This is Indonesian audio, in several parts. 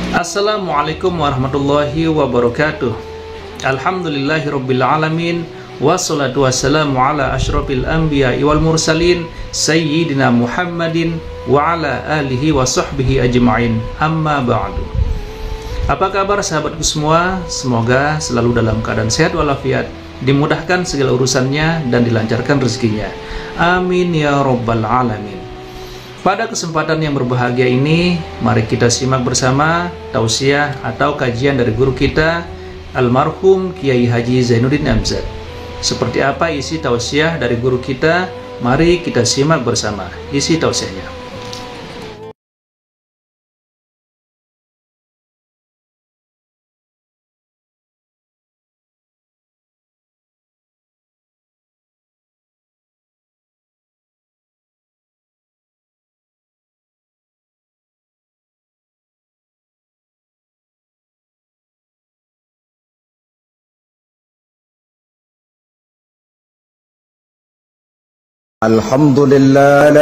Assalamualaikum warahmatullahi wabarakatuh. Alhamdulillahirabbil alamin, wassalatu wassalamu ala asyrafil anbiya'i wal mursalin sayyidina Muhammadin wa ala alihi wa sahbihi ajma'in. Amma ba'du. Apa kabar sahabatku semua? Semoga selalu dalam keadaan sehat walafiat, dimudahkan segala urusannya dan dilancarkan rezekinya. Amin ya rabbal alamin. Pada kesempatan yang berbahagia ini, mari kita simak bersama tausiah atau kajian dari guru kita, almarhum Kiai Haji Zainuddin MZ. Seperti apa isi tausiah dari guru kita? Mari kita simak bersama isi tausiahnya. Alhamdulillah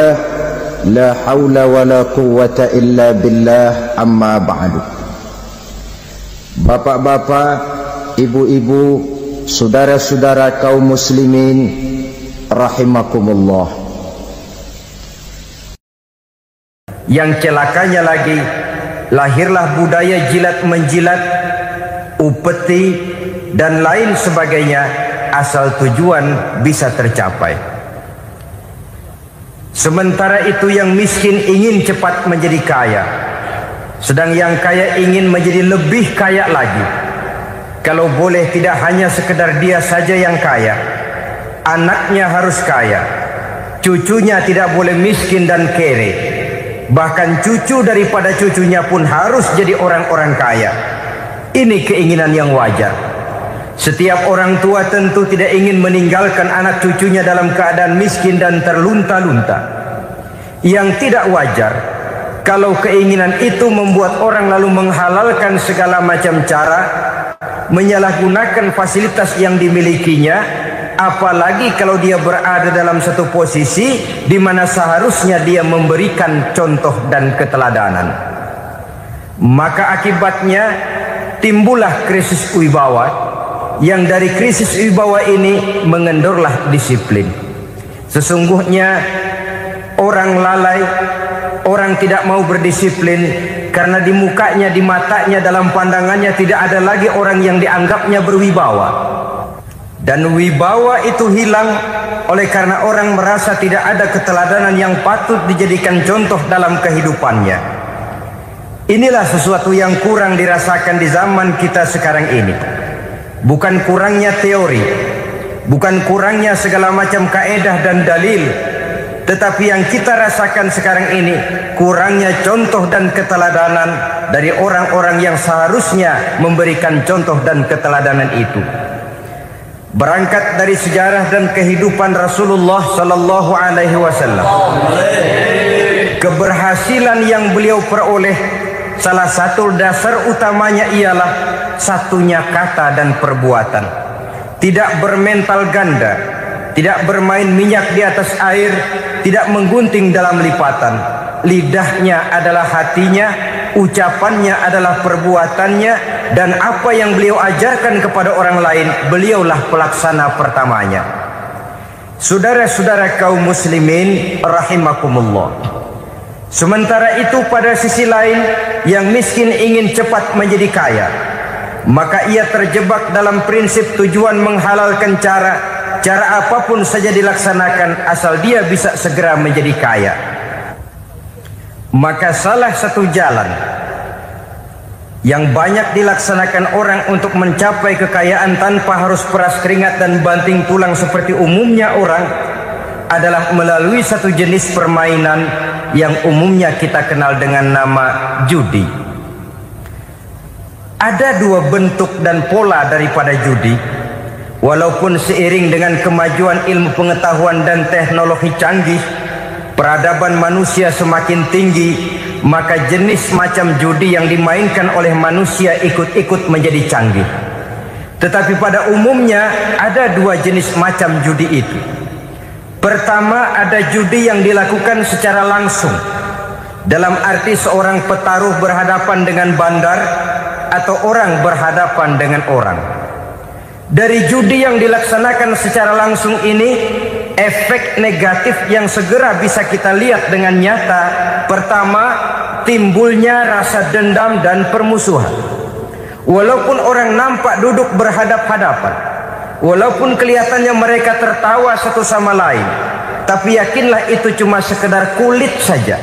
la haula wa la quwwata illa billah, amma ba'du. Bapak-bapak, ibu-ibu, saudara-saudara kaum muslimin rahimakumullah. Yang celakanya lagi, lahirlah budaya jilat menjilat, upeti dan lain sebagainya asal tujuan bisa tercapai. Sementara itu yang miskin ingin cepat menjadi kaya, sedang yang kaya ingin menjadi lebih kaya lagi. Kalau boleh tidak hanya sekedar dia saja yang kaya, anaknya harus kaya, cucunya tidak boleh miskin dan kere, bahkan cucu daripada cucunya pun harus jadi orang-orang kaya. Ini keinginan yang wajar. Setiap orang tua tentu tidak ingin meninggalkan anak cucunya dalam keadaan miskin dan terlunta-lunta. Yang tidak wajar kalau keinginan itu membuat orang lalu menghalalkan segala macam cara, menyalahgunakan fasilitas yang dimilikinya, apalagi kalau dia berada dalam satu posisi di mana seharusnya dia memberikan contoh dan keteladanan. Maka akibatnya timbullah krisis wibawa, yang dari krisis wibawa ini mengendorlah disiplin. Sesungguhnya orang lalai, orang tidak mau berdisiplin karena di mukanya, di matanya, dalam pandangannya tidak ada lagi orang yang dianggapnya berwibawa. Dan wibawa itu hilang oleh karena orang merasa tidak ada keteladanan yang patut dijadikan contoh dalam kehidupannya. Inilah sesuatu yang kurang dirasakan di zaman kita sekarang ini. Bukan kurangnya teori, bukan kurangnya segala macam kaedah dan dalil, tetapi yang kita rasakan sekarang ini kurangnya contoh dan keteladanan dari orang-orang yang seharusnya memberikan contoh dan keteladanan itu. Berangkat dari sejarah dan kehidupan Rasulullah Sallallahu Alaihi Wasallam, keberhasilan yang beliau peroleh, salah satu dasar utamanya ialah satunya kata dan perbuatan. Tidak bermental ganda, tidak bermain minyak di atas air, tidak menggunting dalam lipatan. Lidahnya adalah hatinya, ucapannya adalah perbuatannya, dan apa yang beliau ajarkan kepada orang lain, beliaulah pelaksana pertamanya. Saudara-saudara kaum muslimin rahimakumullah. Sementara itu pada sisi lain, yang miskin ingin cepat menjadi kaya, maka ia terjebak dalam prinsip tujuan menghalalkan cara apapun saja dilaksanakan asal dia bisa segera menjadi kaya. Maka salah satu jalan yang banyak dilaksanakan orang untuk mencapai kekayaan tanpa harus peras keringat dan banting tulang seperti umumnya orang adalah melalui satu jenis permainan yang umumnya kita kenal dengan nama judi. Ada dua bentuk dan pola daripada judi. Walaupun seiring dengan kemajuan ilmu pengetahuan dan teknologi canggih, peradaban manusia semakin tinggi, maka jenis macam judi yang dimainkan oleh manusia ikut-ikut menjadi canggih. Tetapi pada umumnya ada dua jenis macam judi itu. Pertama, ada judi yang dilakukan secara langsung, dalam arti seorang petaruh berhadapan dengan bandar atau orang berhadapan dengan orang. Dari judi yang dilaksanakan secara langsung ini, efek negatif yang segera bisa kita lihat dengan nyata, pertama, timbulnya rasa dendam dan permusuhan. Walaupun orang nampak duduk berhadap-hadapan, walaupun kelihatannya mereka tertawa satu sama lain, tapi yakinlah itu cuma sekedar kulit saja.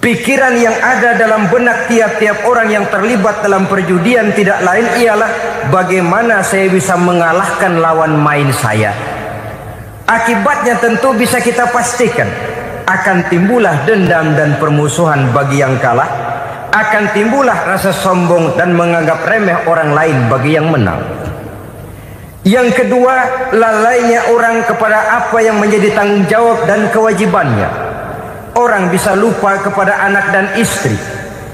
Pikiran yang ada dalam benak tiap-tiap orang yang terlibat dalam perjudian tidak lain ialah bagaimana saya bisa mengalahkan lawan main saya. Akibatnya tentu bisa kita pastikan akan timbullah dendam dan permusuhan bagi yang kalah, akan timbullah rasa sombong dan menganggap remeh orang lain bagi yang menang. Yang kedua, lalainya orang kepada apa yang menjadi tanggung jawab dan kewajibannya. Orang bisa lupa kepada anak dan istri.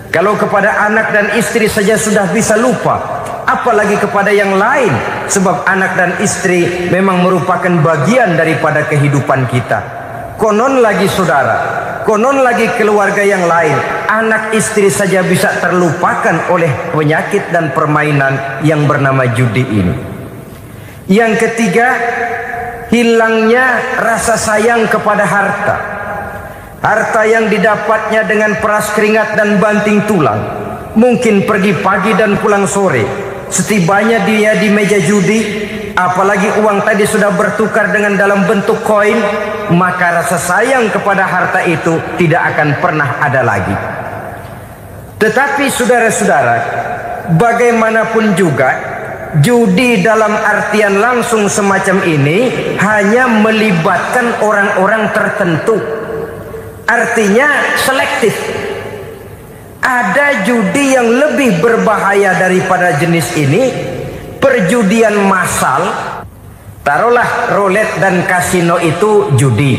Kalau kepada anak dan istri saja sudah bisa lupa, apalagi kepada yang lain, sebab anak dan istri memang merupakan bagian daripada kehidupan kita. Konon lagi saudara, konon lagi keluarga yang lain, anak istri saja bisa terlupakan oleh penyakit dan permainan yang bernama judi ini. Yang ketiga, hilangnya rasa sayang kepada harta. Harta yang didapatnya dengan peras keringat dan banting tulang, mungkin pergi pagi dan pulang sore. Setibanya dia di meja judi, apalagi uang tadi sudah bertukar dengan dalam bentuk koin, maka rasa sayang kepada harta itu tidak akan pernah ada lagi. Tetapi saudara-saudara, bagaimanapun juga, judi dalam artian langsung semacam ini hanya melibatkan orang-orang tertentu. Artinya selektif. Ada judi yang lebih berbahaya daripada jenis ini, perjudian massal. Taruhlah roulette dan kasino itu judi.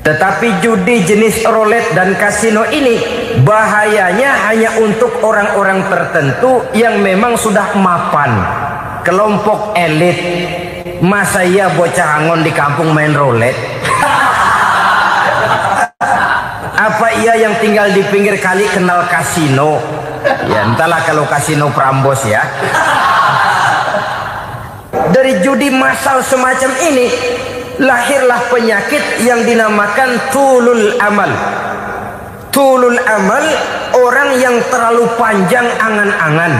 Tetapi judi jenis roulette dan kasino ini bahayanya hanya untuk orang-orang tertentu yang memang sudah mapan, kelompok elit. Masa iya bocah angon di kampung main roulette? Apa ia yang tinggal di pinggir kali kenal kasino? Ya entahlah kalau kasino Prambos ya. Dari judi massal semacam ini lahirlah penyakit yang dinamakan tulul amal. Tulul amal, orang yang terlalu panjang angan-angan.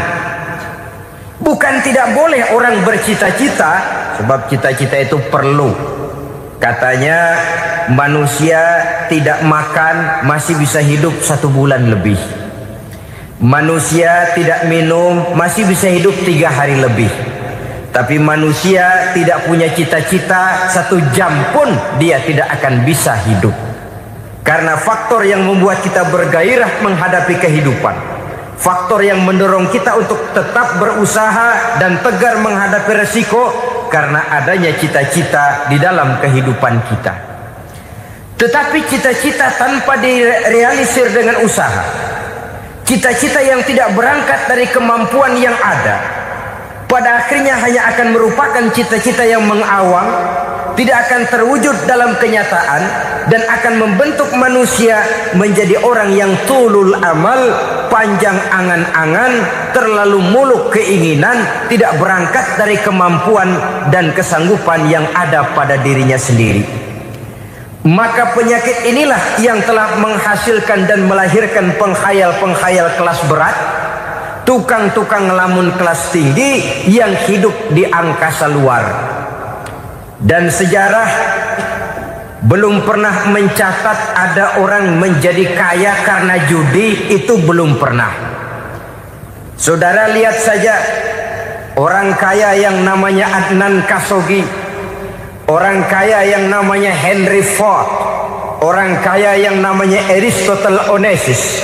Bukan tidak boleh orang bercita-cita, sebab cita-cita itu perlu. Katanya manusia tidak makan masih bisa hidup 1 bulan lebih. Manusia tidak minum masih bisa hidup 3 hari lebih. Tapi manusia tidak punya cita-cita 1 jam pun dia tidak akan bisa hidup. Karena faktor yang membuat kita bergairah menghadapi kehidupan, faktor yang mendorong kita untuk tetap berusaha dan tegar menghadapi resiko, karena adanya cita-cita di dalam kehidupan kita. Tetapi cita-cita tanpa direalisir dengan usaha, cita-cita yang tidak berangkat dari kemampuan yang ada, pada akhirnya hanya akan merupakan cita-cita yang mengawang, tidak akan terwujud dalam kenyataan, dan akan membentuk manusia menjadi orang yang tulul amal, panjang angan-angan, terlalu muluk keinginan, tidak berangkat dari kemampuan dan kesanggupan yang ada pada dirinya sendiri. Maka penyakit inilah yang telah menghasilkan dan melahirkan penghayal-penghayal kelas berat, tukang-tukang ngelamun kelas tinggi yang hidup di angkasa luar. Dan sejarah belum pernah mencatat ada orang menjadi kaya karena judi, itu belum pernah. Saudara lihat saja orang kaya yang namanya Adnan Khashoggi, orang kaya yang namanya Henry Ford, orang kaya yang namanya Aristotle Onassis,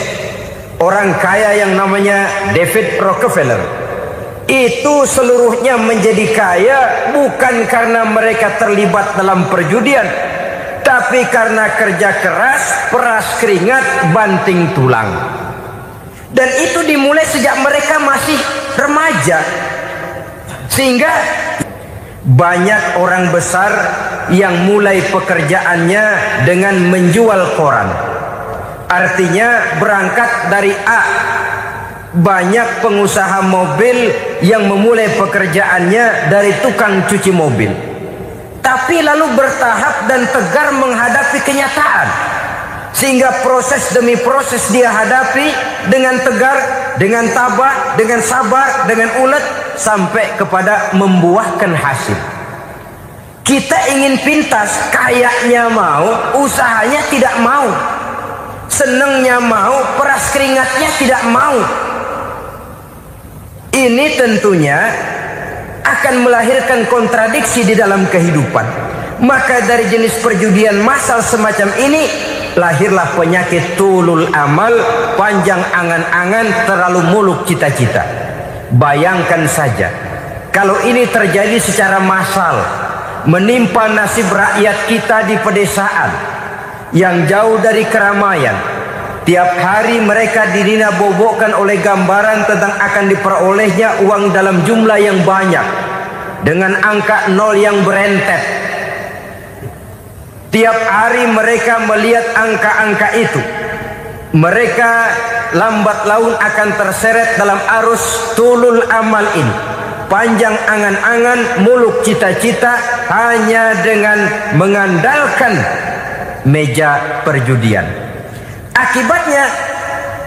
orang kaya yang namanya David Rockefeller. Itu seluruhnya menjadi kaya bukan karena mereka terlibat dalam perjudian, tapi karena kerja keras, peras keringat, banting tulang. Dan itu dimulai sejak mereka masih remaja. Sehingga banyak orang besar yang mulai pekerjaannya dengan menjual koran. Artinya berangkat dari A. Banyak pengusaha mobil yang memulai pekerjaannya dari tukang cuci mobil, tapi lalu bertahap dan tegar menghadapi kenyataan, sehingga proses demi proses dia hadapi dengan tegar, dengan tabah, dengan sabar, dengan ulet, sampai kepada membuahkan hasil. Kita ingin pintas, kayaknya mau, usahanya tidak mau, senengnya mau, peras keringatnya tidak mau. Ini tentunya akan melahirkan kontradiksi di dalam kehidupan. Maka dari jenis perjudian massal semacam ini lahirlah penyakit tulul amal, panjang angan-angan, terlalu muluk cita-cita. Bayangkan saja kalau ini terjadi secara massal, menimpa nasib rakyat kita di pedesaan yang jauh dari keramaian. Tiap hari mereka dinina-bobokkan oleh gambaran tentang akan diperolehnya uang dalam jumlah yang banyak dengan angka nol yang berentet. Tiap hari mereka melihat angka-angka itu. Mereka lambat laun akan terseret dalam arus tulul amal ini. Panjang angan-angan, muluk cita-cita, hanya dengan mengandalkan meja perjudian. Akibatnya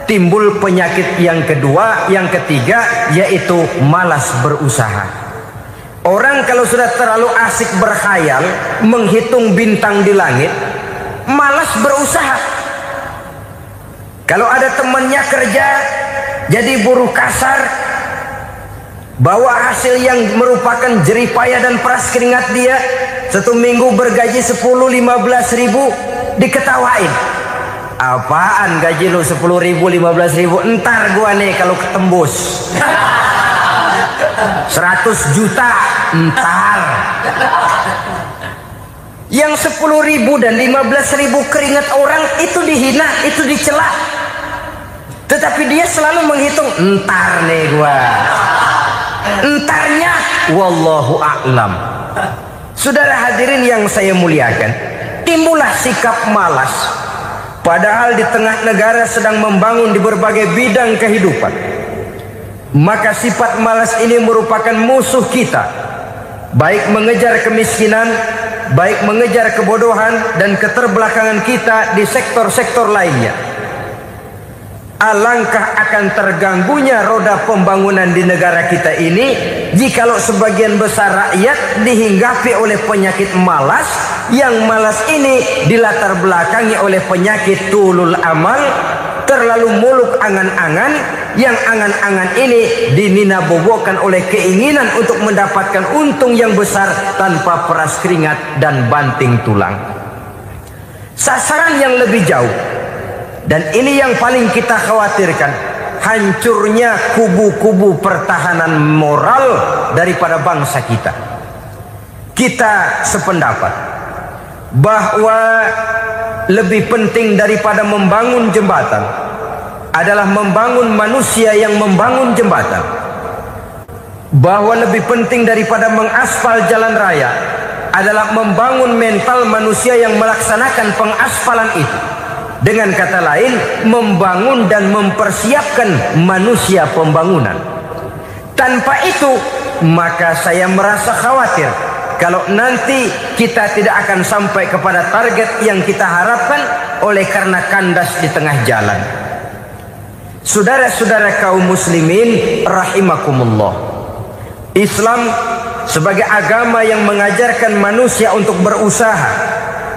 timbul penyakit yang kedua, yang ketiga, yaitu malas berusaha. Orang kalau sudah terlalu asik berkhayal, menghitung bintang di langit, malas berusaha. Kalau ada temannya kerja jadi buruh kasar, bawa hasil yang merupakan jeripaya dan peras keringat dia, 1 minggu bergaji 10-15 ribu, diketawain. Apaan gaji lu 10 ribu, 15 ribu? Entar gua nih kalau ketembus 100 juta, entar. Yang 10 ribu dan 15 ribu keringat orang itu dihina, itu dicela. Tetapi dia selalu menghitung, entar nih gua. Entarnya wallahu a'lam. Saudara hadirin yang saya muliakan, timbullah sikap malas. Padahal di tengah negara sedang membangun di berbagai bidang kehidupan. Maka sifat malas ini merupakan musuh kita, baik mengejar kemiskinan, baik mengejar kebodohan dan keterbelakangan kita di sektor-sektor lainnya. Alangkah akan terganggunya roda pembangunan di negara kita ini jikalau sebagian besar rakyat dihinggapi oleh penyakit malas, yang malas ini dilatar belakangi oleh penyakit tulul amal, terlalu muluk angan-angan, yang angan-angan ini dinina-bobokkan oleh keinginan untuk mendapatkan untung yang besar tanpa peras keringat dan banting tulang. Sasaran yang lebih jauh, dan ini yang paling kita khawatirkan, hancurnya kubu-kubu pertahanan moral daripada bangsa kita. Kita sependapat bahwa lebih penting daripada membangun jembatan adalah membangun manusia yang membangun jembatan. Bahwa lebih penting daripada mengaspal jalan raya adalah membangun mental manusia yang melaksanakan pengaspalan itu. Dengan kata lain, membangun dan mempersiapkan manusia pembangunan. Tanpa itu, maka saya merasa khawatir kalau nanti kita tidak akan sampai kepada target yang kita harapkan oleh karena kandas di tengah jalan. Saudara-saudara kaum muslimin rahimakumullah, Islam sebagai agama yang mengajarkan manusia untuk berusaha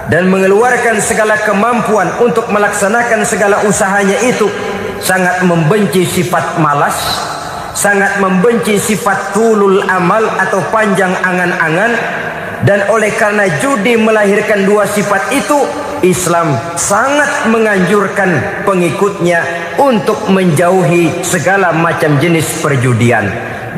dan mengeluarkan segala kemampuan untuk melaksanakan segala usahanya itu, sangat membenci sifat malas, sangat membenci sifat tulul amal atau panjang angan-angan. Dan oleh karena judi melahirkan dua sifat itu, Islam sangat menganjurkan pengikutnya untuk menjauhi segala macam jenis perjudian,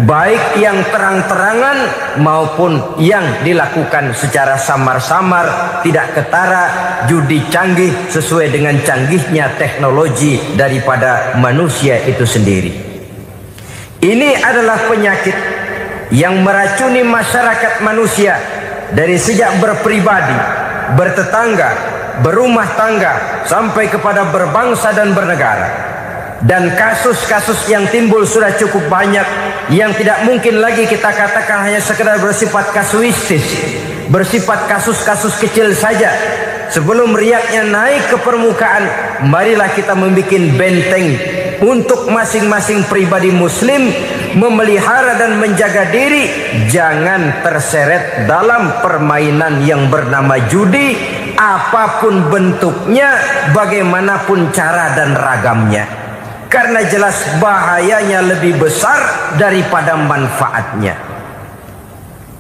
baik yang terang-terangan maupun yang dilakukan secara samar-samar, tidak ketara, judi canggih sesuai dengan canggihnya teknologi daripada manusia itu sendiri. Ini adalah penyakit yang meracuni masyarakat manusia dari sejak berpribadi, bertetangga, berumah tangga, sampai kepada berbangsa dan bernegara. Dan kasus-kasus yang timbul sudah cukup banyak, yang tidak mungkin lagi kita katakan hanya sekedar bersifat kasuistis, bersifat kasus-kasus kecil saja. Sebelum riaknya naik ke permukaan, marilah kita membuat benteng untuk masing-masing pribadi muslim memelihara dan menjaga diri, jangan terseret dalam permainan yang bernama judi, apapun bentuknya, bagaimanapun cara dan ragamnya. Karena jelas bahayanya lebih besar daripada manfaatnya.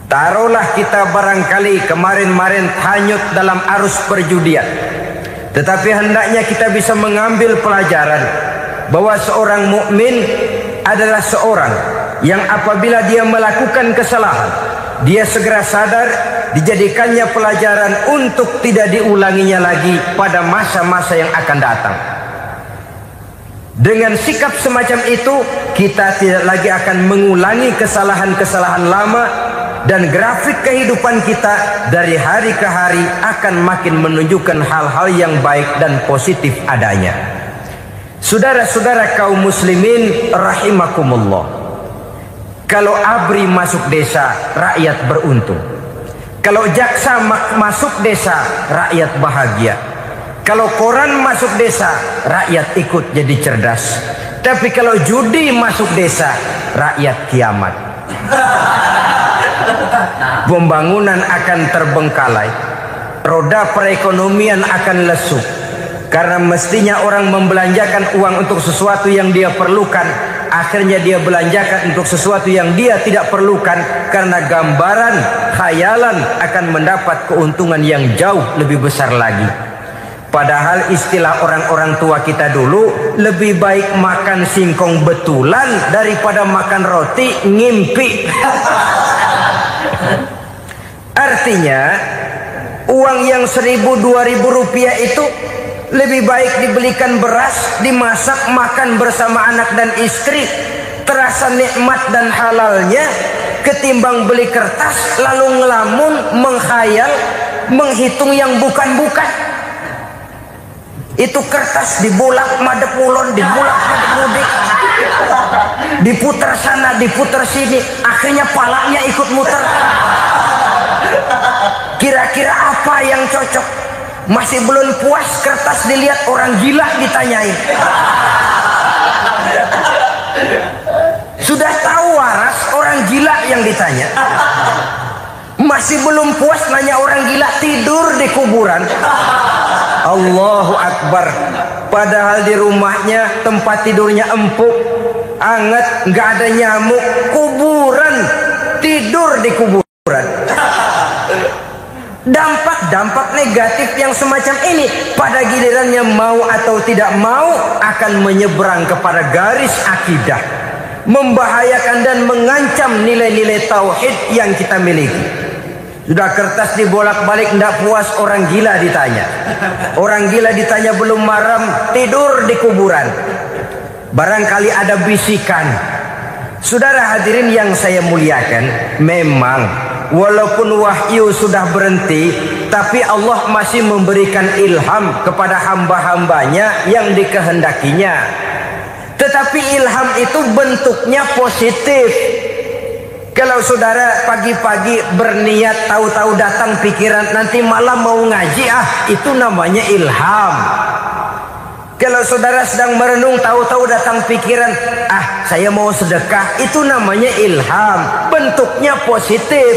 Taruhlah kita barangkali kemarin-marin hanyut dalam arus perjudian, tetapi hendaknya kita bisa mengambil pelajaran bahwa seorang mukmin adalah seorang yang apabila dia melakukan kesalahan, dia segera sadar, dijadikannya pelajaran untuk tidak diulanginya lagi pada masa-masa yang akan datang. Dengan sikap semacam itu, kita tidak lagi akan mengulangi kesalahan-kesalahan lama, dan grafik kehidupan kita dari hari ke hari akan makin menunjukkan hal-hal yang baik dan positif adanya. Saudara-saudara kaum muslimin rahimakumullah, kalau ABRI masuk desa, rakyat beruntung. Kalau jaksa masuk desa, rakyat bahagia. Kalau koran masuk desa, rakyat ikut jadi cerdas. Tapi kalau judi masuk desa, rakyat kiamat. Pembangunan akan terbengkalai, roda perekonomian akan lesu. Karena mestinya orang membelanjakan uang untuk sesuatu yang dia perlukan, akhirnya dia belanjakan untuk sesuatu yang dia tidak perlukan, karena gambaran, khayalan akan mendapat keuntungan yang jauh lebih besar lagi. Padahal istilah orang-orang tua kita dulu, lebih baik makan singkong betulan daripada makan roti ngimpi. Artinya uang yang 1.000-2.000 rupiah itu lebih baik dibelikan beras, dimasak, makan bersama anak dan istri, terasa nikmat dan halalnya, ketimbang beli kertas lalu ngelamun, menghayal, menghitung yang bukan-bukan. Itu kertas dibolak madep ulon, dibolak madep mudik, diputar sana, diputar sini, akhirnya palanya ikut muter. Kira-kira apa yang cocok? Masih belum puas, kertas dilihat orang gila ditanyain. Sudah tahu waras, orang gila yang ditanya. Masih belum puas, nanya orang gila, tidur di kuburan. Allahu Akbar. Padahal di rumahnya tempat tidurnya empuk, anget, nggak ada nyamuk. Kuburan, tidur di kuburan. Dampak-dampak negatif yang semacam ini pada gilirannya mau atau tidak mau akan menyeberang kepada garis akidah, membahayakan dan mengancam nilai-nilai tauhid yang kita miliki. Sudah kertas dibolak-balik, tidak puas, orang gila ditanya. Orang gila ditanya belum maram, tidur di kuburan. Barangkali ada bisikan. Saudara hadirin yang saya muliakan, memang walaupun wahyu sudah berhenti, tapi Allah masih memberikan ilham kepada hamba-hambanya yang dikehendakinya. Tetapi ilham itu bentuknya positif. Kalau saudara pagi-pagi berniat, tahu-tahu datang pikiran nanti malam mau ngaji, itu namanya ilham. Kalau saudara sedang merenung, tahu-tahu datang pikiran, saya mau sedekah, itu namanya ilham, bentuknya positif.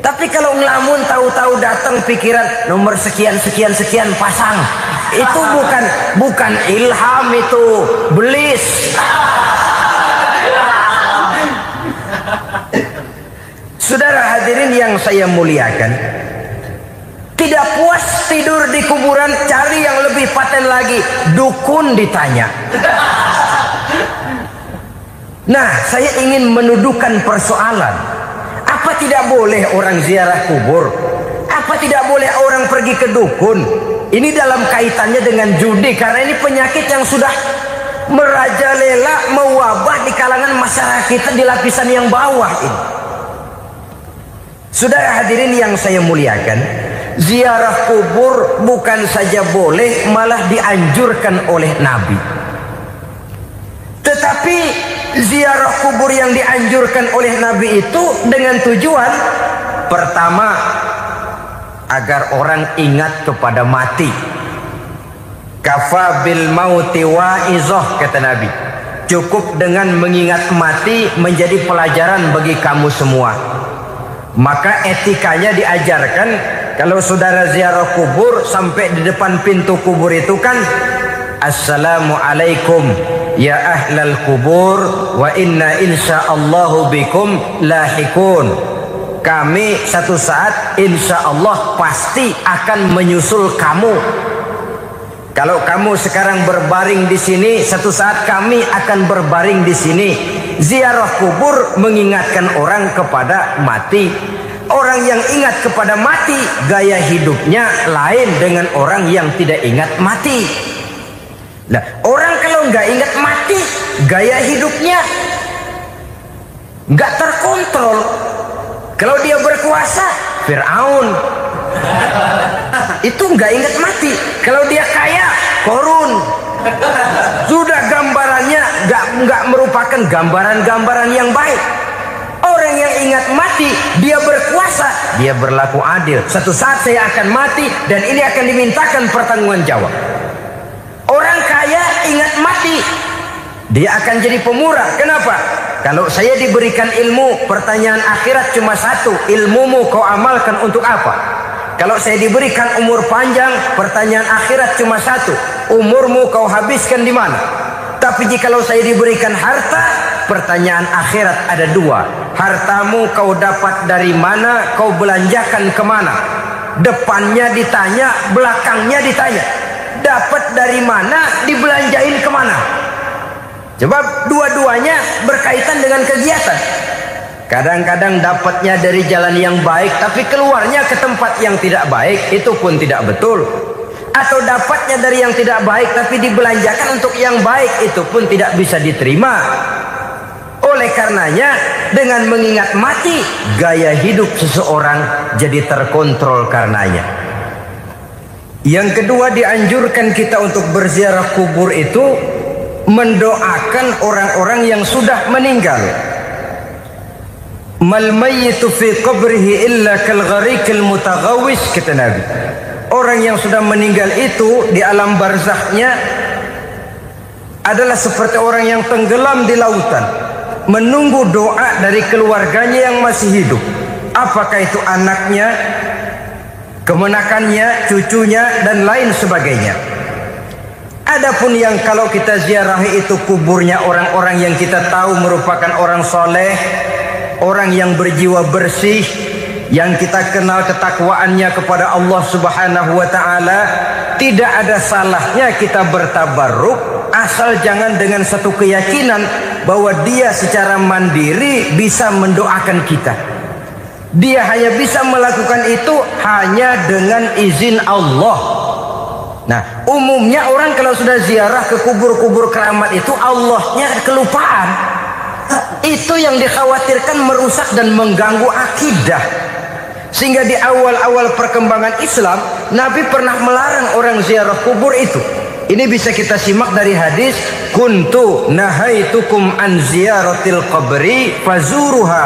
Tapi kalau ngelamun, tahu-tahu datang pikiran nomor sekian sekian sekian pasang, itu bukan ilham, itu belis. Saudara hadirin yang saya muliakan, tidak puas tidur di kuburan, cari yang lebih paten lagi, dukun ditanya. Nah, saya ingin menuduhkan persoalan. Apa tidak boleh orang ziarah kubur? Apa tidak boleh orang pergi ke dukun? Ini dalam kaitannya dengan judi, karena ini penyakit yang sudah merajalela, mewabah di kalangan masyarakat kita di lapisan yang bawah ini. Saudara hadirin yang saya muliakan, ziarah kubur bukan saja boleh, malah dianjurkan oleh Nabi. Tetapi ziarah kubur yang dianjurkan oleh Nabi itu dengan tujuan pertama, agar orang ingat kepada mati. Kafa bil mauti wa'izah, kata Nabi. Cukup dengan mengingat mati menjadi pelajaran bagi kamu semua. Maka etikanya diajarkan, kalau saudara ziarah kubur, sampai di depan pintu kubur itu kan, Assalamualaikum ya ahlal kubur wa inna insyaallahu bikum lahikun. Kami satu saat insya Allah pasti akan menyusul kamu. Kalau kamu sekarang berbaring di sini, satu saat kami akan berbaring di sini. Ziarah kubur mengingatkan orang kepada mati. Orang yang ingat kepada mati, gaya hidupnya lain dengan orang yang tidak ingat mati. Nah, orang kalau nggak ingat mati, gaya hidupnya nggak terkontrol. Kalau dia berkuasa, Fir'aun, itu nggak ingat mati. Kalau dia kaya, Korun. Sudah gambarannya nggak merupakan gambaran-gambaran yang baik. Orang yang ingat mati, dia berkuasa, dia berlaku adil. Satu saat saya akan mati dan ini akan dimintakan pertanggungan jawab. Orang kaya ingat mati, dia akan jadi pemurah. Kenapa? Kalau saya diberikan ilmu, pertanyaan akhirat cuma satu, ilmumu kau amalkan untuk apa? Kalau saya diberikan umur panjang, pertanyaan akhirat cuma satu, umurmu kau habiskan di mana? Tapi jikalau saya diberikan harta, pertanyaan akhirat ada dua, hartamu kau dapat dari mana, kau belanjakan kemana? Depannya ditanya, belakangnya ditanya. Dapat dari mana, dibelanjain kemana? Sebab dua-duanya berkaitan dengan kegiatan. Kadang-kadang dapatnya dari jalan yang baik, tapi keluarnya ke tempat yang tidak baik, itu pun tidak betul. Atau dapatnya dari yang tidak baik, tapi dibelanjakan untuk yang baik, itu pun tidak bisa diterima. Oleh karenanya, dengan mengingat mati, gaya hidup seseorang jadi terkontrol karenanya. Yang kedua, dianjurkan kita untuk berziarah kubur itu mendoakan orang-orang yang sudah meninggal. Mal mayyitu fi qabrihi illa kal gharikil mutaghawis, kata Nabi. Orang yang sudah meninggal itu di alam barzakhnya adalah seperti orang yang tenggelam di lautan, menunggu doa dari keluarganya yang masih hidup. Apakah itu anaknya, kemenakannya, cucunya, dan lain sebagainya. Adapun yang kalau kita ziarahi itu kuburnya orang-orang yang kita tahu merupakan orang soleh, orang yang berjiwa bersih, yang kita kenal ketakwaannya kepada Allah Subhanahu wa Ta'ala, tidak ada salahnya kita bertabarruk, asal jangan dengan satu keyakinan bahwa dia secara mandiri bisa mendoakan kita. Dia hanya bisa melakukan itu hanya dengan izin Allah. Nah, umumnya orang kalau sudah ziarah ke kubur-kubur keramat itu, Allahnya kelupaan. Itu yang dikhawatirkan merusak dan mengganggu akidah. Sehingga di awal-awal perkembangan Islam, Nabi pernah melarang orang ziarah kubur itu. Ini bisa kita simak dari hadis, kuntu nahaitukum an ziyaratil qabri fazuruha.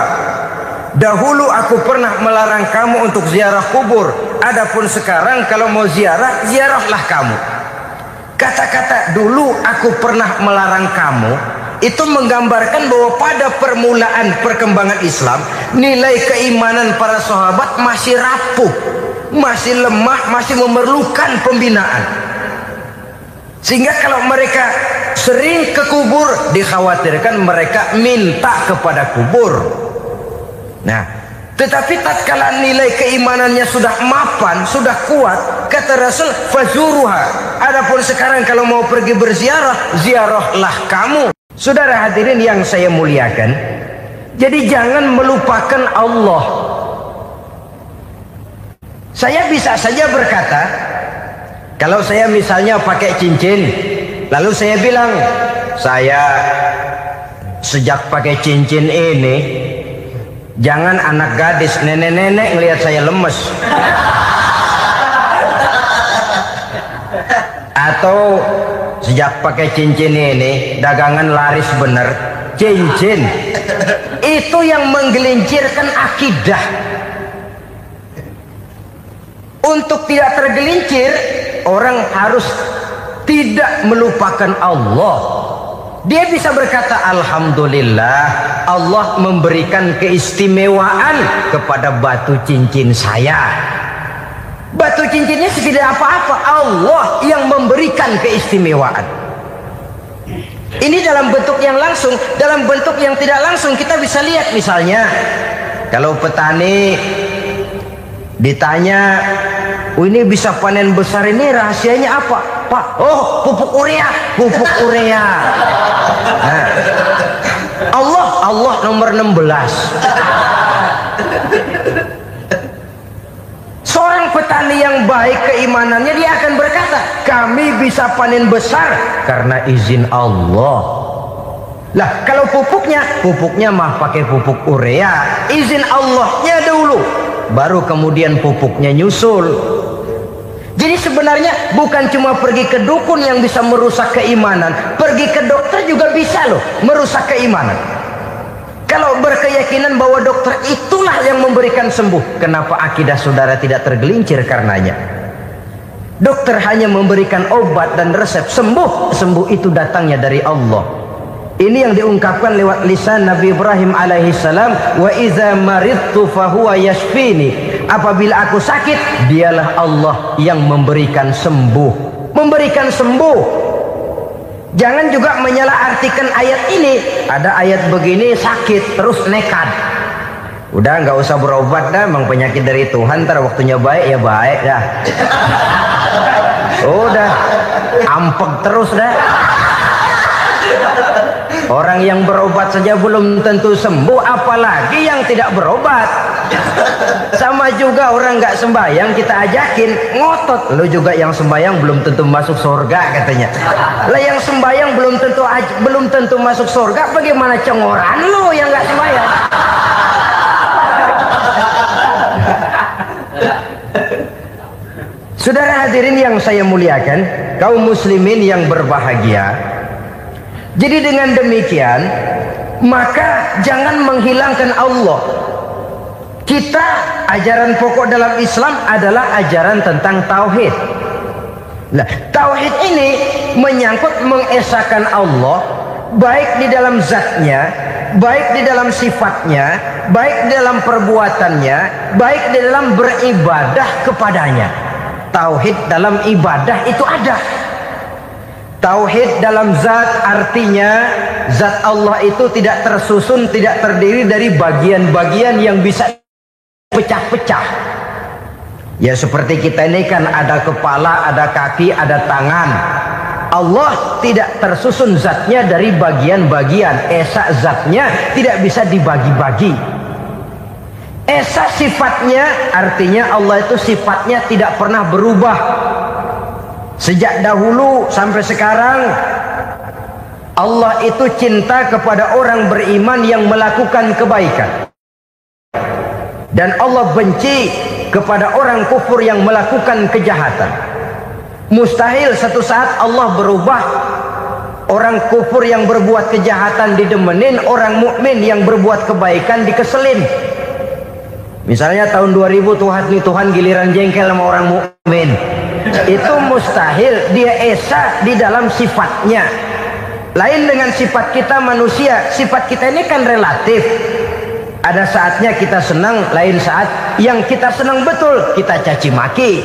Dahulu aku pernah melarang kamu untuk ziarah kubur. Adapun sekarang kalau mau ziarah, ziarahlah kamu. Kata-kata dulu aku pernah melarang kamu itu menggambarkan bahwa pada permulaan perkembangan Islam, nilai keimanan para sahabat masih rapuh, masih lemah, masih memerlukan pembinaan. Sehingga kalau mereka sering ke kubur, dikhawatirkan mereka minta kepada kubur. Nah, tetapi tatkala nilai keimanannya sudah mapan, sudah kuat, kata Rasul, fazuruha. Adapun sekarang kalau mau pergi berziarah, ziarahlah kamu. Saudara hadirin yang saya muliakan, jadi jangan melupakan Allah. Saya bisa saja berkata, kalau saya misalnya pakai cincin, lalu saya bilang, saya sejak pakai cincin ini, jangan anak gadis, nenek-nenek ngelihat saya lemes. Atau sejak pakai cincin ini dagangan laris bener. Cincin itu yang menggelincirkan akidah. Untuk tidak tergelincir, orang harus tidak melupakan Allah. Dia bisa berkata, alhamdulillah Allah memberikan keistimewaan kepada batu cincin saya. Batu cincinnya tidak apa-apa, Allah yang memberikan keistimewaan. Ini dalam bentuk yang langsung. Dalam bentuk yang tidak langsung kita bisa lihat, misalnya kalau petani ditanya, oh ini bisa panen besar ini rahasianya apa Pak? Oh, pupuk urea. Pupuk urea. Nah, Allah nomor 16. Seorang petani yang baik keimanannya, dia akan berkata, kami bisa panen besar karena izin Allah. Lah kalau pupuknya mah pakai pupuk urea, izin Allahnya dulu, baru kemudian pupuknya nyusul. Jadi sebenarnya bukan cuma pergi ke dukun yang bisa merusak keimanan, pergi ke dokter juga bisa loh merusak keimanan. Kalau berkeyakinan bahwa dokter itulah yang memberikan sembuh, kenapa akidah saudara tidak tergelincir karenanya? Dokter hanya memberikan obat dan resep, sembuh itu datangnya dari Allah. Ini yang diungkapkan lewat lisan Nabi Ibrahim alaihissalam, wa iza maridtu fahuwa yashfini. Apabila aku sakit, dialah Allah yang memberikan sembuh. Memberikan sembuh. Jangan juga menyalahartikan ayat ini. Ada ayat begini sakit terus nekat. Udah nggak usah berobat dah, memang penyakit dari Tuhan. Ntar waktunya baik ya baik dah. Udah ampek terus dah. Orang yang berobat saja belum tentu sembuh, apalagi yang tidak berobat. Sama juga orang nggak sembahyang kita ajakin ngotot, lu juga yang sembahyang belum tentu masuk surga katanya. Lah yang sembahyang belum tentu masuk surga, bagaimana cengoran lu yang nggak sembahyang? Saudara hadirin yang saya muliakan, kaum muslimin yang berbahagia. Jadi dengan demikian, maka jangan menghilangkan Allah. Kita, ajaran pokok dalam Islam adalah ajaran tentang tauhid. Nah, tauhid ini menyangkut mengesahkan Allah, baik di dalam zatnya, baik di dalam sifatnya, baik di dalam perbuatannya, baik di dalam beribadah kepadanya. Tauhid dalam ibadah itu ada. Tauhid dalam zat artinya zat Allah itu tidak tersusun, tidak terdiri dari bagian-bagian yang bisa pecah-pecah. Ya seperti kita ini kan ada kepala, ada kaki, ada tangan. Allah tidak tersusun zatnya dari bagian-bagian. Esa zatnya tidak bisa dibagi-bagi. Esa sifatnya artinya Allah itu sifatnya tidak pernah berubah. Sejak dahulu sampai sekarang Allah itu cinta kepada orang beriman yang melakukan kebaikan, dan Allah benci kepada orang kufur yang melakukan kejahatan. Mustahil satu saat Allah berubah. Orang kufur yang berbuat kejahatan didemenin, orang mukmin yang berbuat kebaikan dikeselin. Misalnya tahun 2000 Tuhan giliran jengkel sama orang mukmin. Itu mustahil. Dia esa di dalam sifatnya. Lain dengan sifat kita manusia. Sifat kita ini kan relatif. Ada saatnya kita senang, lain saat yang kita senang betul kita caci maki.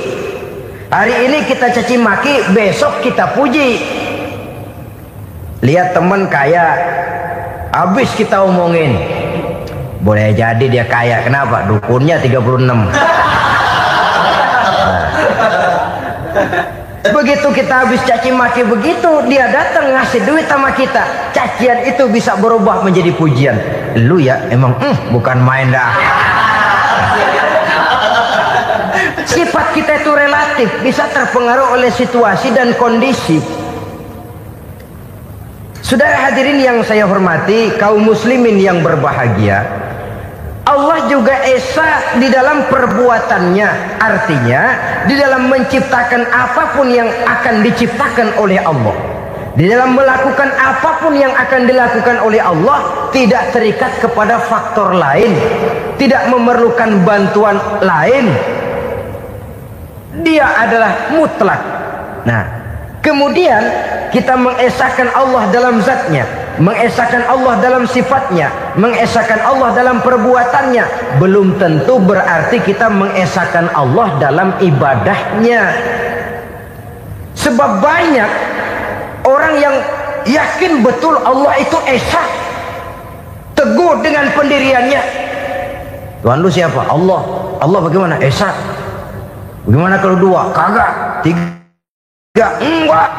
Hari ini kita caci maki, besok kita puji. Lihat teman kaya, habis kita omongin, boleh jadi dia kaya. Kenapa? Dukunnya 36. Begitu kita habis caci maki begitu, dia datang ngasih duit sama kita. Cacian itu bisa berubah menjadi pujian. Lu ya emang bukan main dah. Sifat kita itu relatif, bisa terpengaruh oleh situasi dan kondisi. Saudara hadirin yang saya hormati, kaum muslimin yang berbahagia, Allah juga esa di dalam perbuatannya. Artinya di dalam menciptakan apapun yang akan diciptakan oleh Allah, di dalam melakukan apapun yang akan dilakukan oleh Allah, tidak terikat kepada faktor lain, tidak memerlukan bantuan lain. Dia adalah mutlak. Nah, kemudian kita mengesahkan Allah dalam zatnya, mengesahkan Allah dalam sifatnya, mengesahkan Allah dalam perbuatannya. Belum tentu berarti kita mengesahkan Allah dalam ibadahnya. Sebab banyak orang yang yakin betul Allah itu esa, teguh dengan pendiriannya. Tuhan lu siapa? Allah. Allah bagaimana? Esa. Bagaimana kalau dua? Kagak. Tiga? Enggak.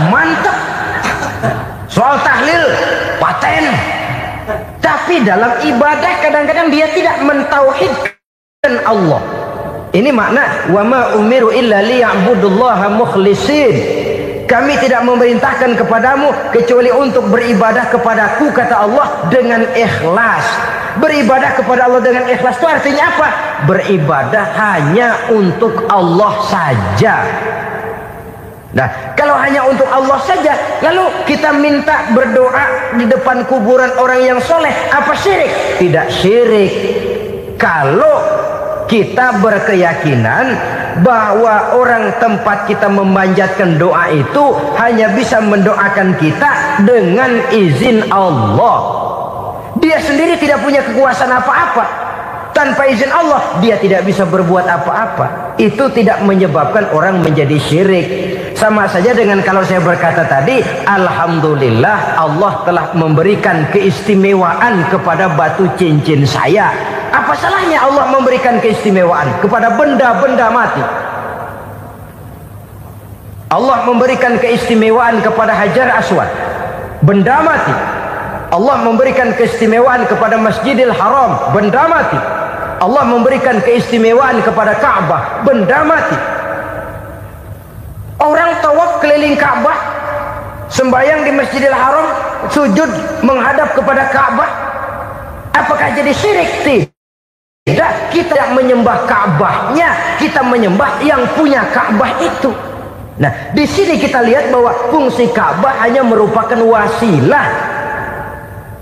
Mantap. Soal tahlil paten. Tapi dalam ibadah kadang-kadang dia tidak mentauhidkan Allah. Ini makna wa ma umiru illa liya'budullaha mukhlisin. Kami tidak memerintahkan kepadamu kecuali untuk beribadah kepadaku, kata Allah, dengan ikhlas. Beribadah kepada Allah dengan ikhlas itu artinya apa? Beribadah hanya untuk Allah saja. Nah, kalau hanya untuk Allah saja, lalu kita minta berdoa di depan kuburan orang yang soleh, apa syirik? Tidak syirik. Kalau kita berkeyakinan bahwa orang tempat kita memanjatkan doa itu hanya bisa mendoakan kita dengan izin Allah. Dia sendiri tidak punya kekuasaan apa-apa. Tanpa izin Allah dia tidak bisa berbuat apa-apa. Itu tidak menyebabkan orang menjadi syirik. Sama saja dengan kalau saya berkata tadi, alhamdulillah Allah telah memberikan keistimewaan kepada batu cincin saya. Apa salahnya Allah memberikan keistimewaan kepada benda-benda mati? Allah memberikan keistimewaan kepada Hajar Aswad, benda mati. Allah memberikan keistimewaan kepada Masjidil Haram, benda mati. Allah memberikan keistimewaan kepada Ka'bah, benda mati. Orang tawaf keliling Ka'bah, sembahyang di Masjidil Haram, sujud menghadap kepada Ka'bah, apakah jadi syirik? Tidak. Kita yang menyembah Ka'bahnya, kita menyembah yang punya Ka'bah itu. Nah, di sini kita lihat bahwa fungsi Ka'bah hanya merupakan wasilah.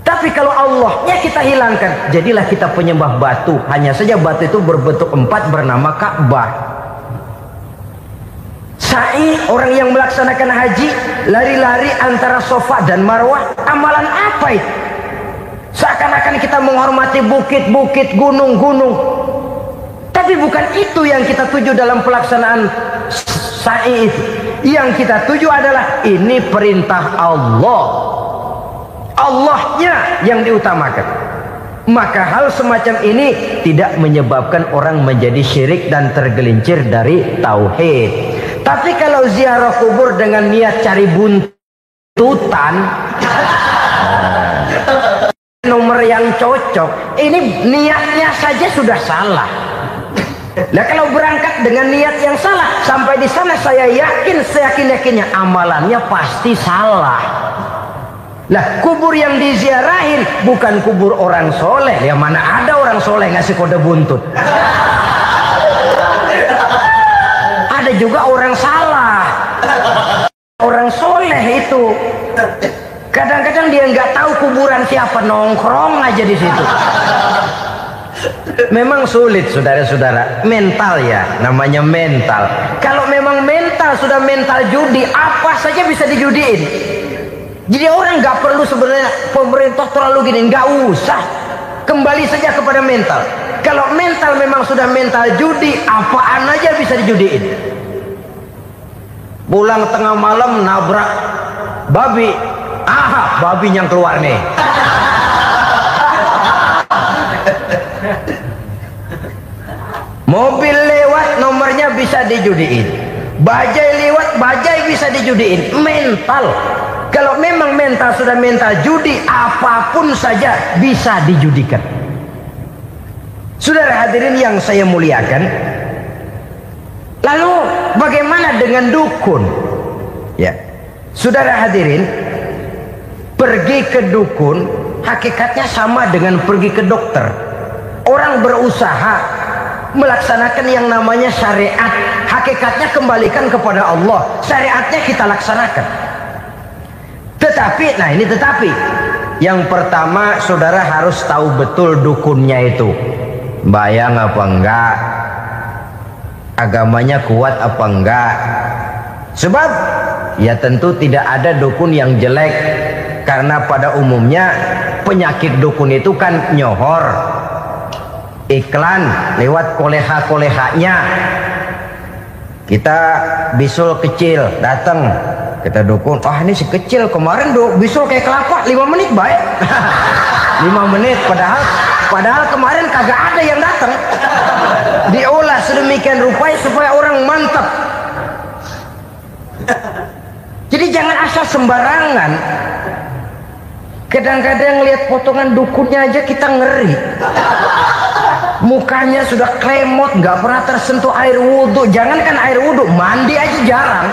Tapi kalau Allahnya kita hilangkan, jadilah kita penyembah batu. Hanya saja batu itu berbentuk 4 bernama Ka'bah. Sa'i, orang yang melaksanakan haji, lari-lari antara Safa dan Marwah, amalan apa itu? Seakan-akan kita menghormati bukit-bukit, gunung-gunung. Tapi bukan itu yang kita tuju dalam pelaksanaan sa'i itu. Yang kita tuju adalah ini perintah Allah. Allahnya yang diutamakan. Maka hal semacam ini tidak menyebabkan orang menjadi syirik dan tergelincir dari tauhid. Tapi kalau ziarah kubur dengan niat cari buntutan, nomor yang cocok, ini niatnya saja sudah salah. Nah, kalau berangkat dengan niat yang salah, sampai di sana saya yakin, seyakin-yakinnya amalannya pasti salah. Lah, kubur yang diziarahin bukan kubur orang soleh. Ya mana ada orang soleh ngasih kode buntut. Ada juga orang salah. Orang soleh itu kadang-kadang dia nggak tahu kuburan siapa, nongkrong aja di situ. Memang sulit, saudara-saudara. Mental ya, namanya mental. Kalau memang mental sudah mental judi, apa saja bisa dijudiin. Jadi orang nggak perlu sebenarnya pemerintah terlalu gini, nggak usah. Kembali saja kepada mental. Kalau mental memang sudah mental judi, apaan aja bisa dijudiin. Pulang tengah malam nabrak babi, aha, babi yang keluar nih. Mobil lewat, nomornya bisa dijudiin. Bajai lewat, bajai bisa dijudiin. Mental. Kalau memang mental sudah mental judi, apapun saja bisa dijudikan. Saudara hadirin yang saya muliakan, lalu bagaimana dengan dukun? Ya, saudara hadirin, pergi ke dukun hakikatnya sama dengan pergi ke dokter. Orang berusaha melaksanakan yang namanya syariat, hakikatnya kembalikan kepada Allah, syariatnya kita laksanakan. Tetapi, nah ini tetapi yang pertama, saudara harus tahu betul dukunnya itu bayang apa enggak, agamanya kuat apa enggak. Sebab ya tentu tidak ada dukun yang jelek, karena pada umumnya penyakit dukun itu kan nyohor, iklan lewat koleha-kolehanya. Kita bisul kecil datang, kita dukun, ah ini si kecil kemarin bisul kayak kelapa 5 menit baik. 5 menit padahal kemarin kagak ada yang datang. Diolah sedemikian rupa supaya orang mantap. Jadi jangan asal sembarangan. Kadang-kadang lihat potongan dukunnya aja kita ngeri. Mukanya sudah klemot, nggak pernah tersentuh air wudhu. Jangankan air wudhu, mandi aja jarang.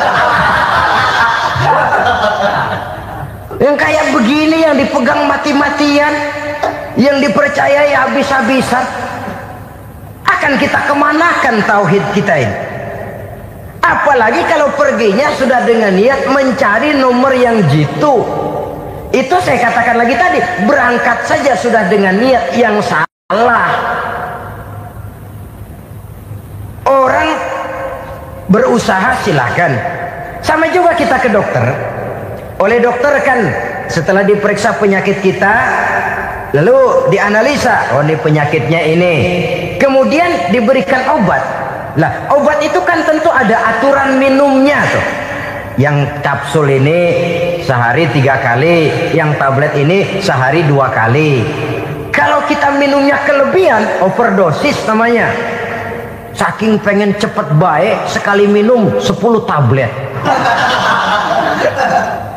Yang kayak begini yang dipegang mati-matian, yang dipercayai habis-habisan, akan kita kemanakan tauhid kita ini? Apalagi kalau perginya sudah dengan niat mencari nomor yang jitu. Itu saya katakan lagi tadi, berangkat saja sudah dengan niat yang salah. Orang berusaha silahkan. Sama juga kita ke dokter. Oleh dokter kan setelah diperiksa penyakit kita, lalu dianalisa, oh ini penyakitnya ini, kemudian diberikan obat. Lah obat itu kan tentu ada aturan minumnya tuh. Yang kapsul ini sehari 3 kali, yang tablet ini sehari 2 kali. Kalau kita minumnya kelebihan, overdosis namanya. Saking pengen cepet baik, sekali minum 10 tablet.